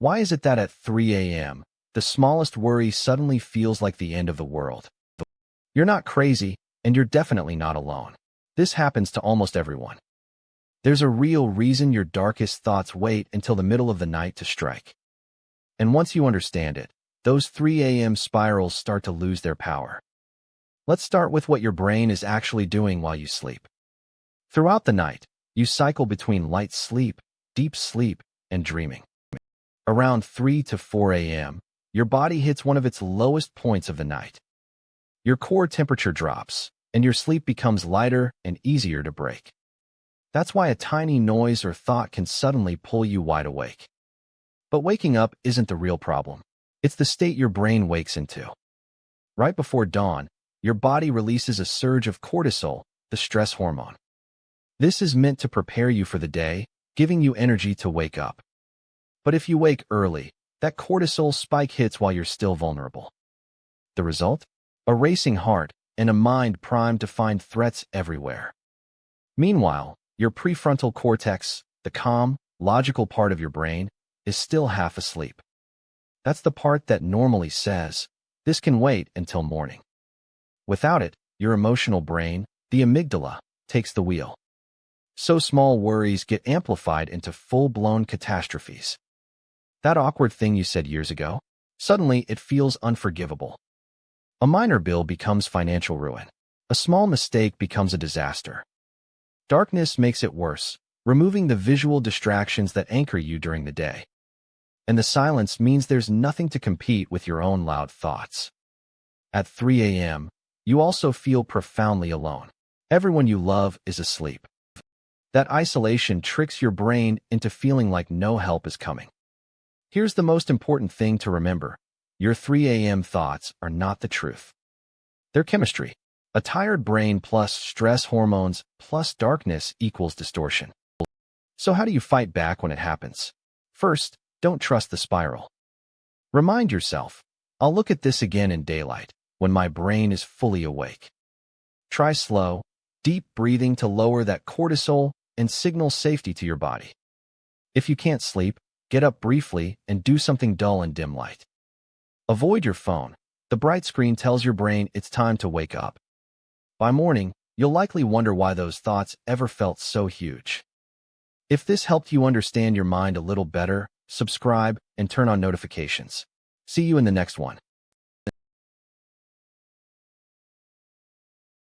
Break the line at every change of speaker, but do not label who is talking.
Why is it that at 3 a.m., the smallest worry suddenly feels like the end of the world? You're not crazy, and you're definitely not alone. This happens to almost everyone. There's a real reason your darkest thoughts wait until the middle of the night to strike. And once you understand it, those 3 a.m. spirals start to lose their power. Let's start with what your brain is actually doing while you sleep. Throughout the night, you cycle between light sleep, deep sleep, and dreaming. Around 3 to 4 a.m., your body hits one of its lowest points of the night. Your core temperature drops, and your sleep becomes lighter and easier to break. That's why a tiny noise or thought can suddenly pull you wide awake. But waking up isn't the real problem. It's the state your brain wakes into. Right before dawn, your body releases a surge of cortisol, the stress hormone. This is meant to prepare you for the day, giving you energy to wake up. But if you wake early, that cortisol spike hits while you're still vulnerable. The result? A racing heart and a mind primed to find threats everywhere. Meanwhile, your prefrontal cortex, the calm, logical part of your brain, is still half asleep. That's the part that normally says, "This can wait until morning." Without it, your emotional brain, the amygdala, takes the wheel. So small worries get amplified into full-blown catastrophes. That awkward thing you said years ago, suddenly it feels unforgivable. A minor bill becomes financial ruin. A small mistake becomes a disaster. Darkness makes it worse, removing the visual distractions that anchor you during the day. And the silence means there's nothing to compete with your own loud thoughts. At 3 a.m., you also feel profoundly alone. Everyone you love is asleep. That isolation tricks your brain into feeling like no help is coming. Here's the most important thing to remember. Your 3 a.m. thoughts are not the truth. They're chemistry. A tired brain plus stress hormones plus darkness equals distortion. So how do you fight back when it happens? First, don't trust the spiral. Remind yourself, I'll look at this again in daylight, when my brain is fully awake. Try slow, deep breathing to lower that cortisol and signal safety to your body. If you can't sleep, get up briefly and do something dull in dim light. Avoid your phone. The bright screen tells your brain it's time to wake up. By morning, you'll likely wonder why those thoughts ever felt so huge. If this helped you understand your mind a little better, subscribe and turn on notifications. See you in the next one.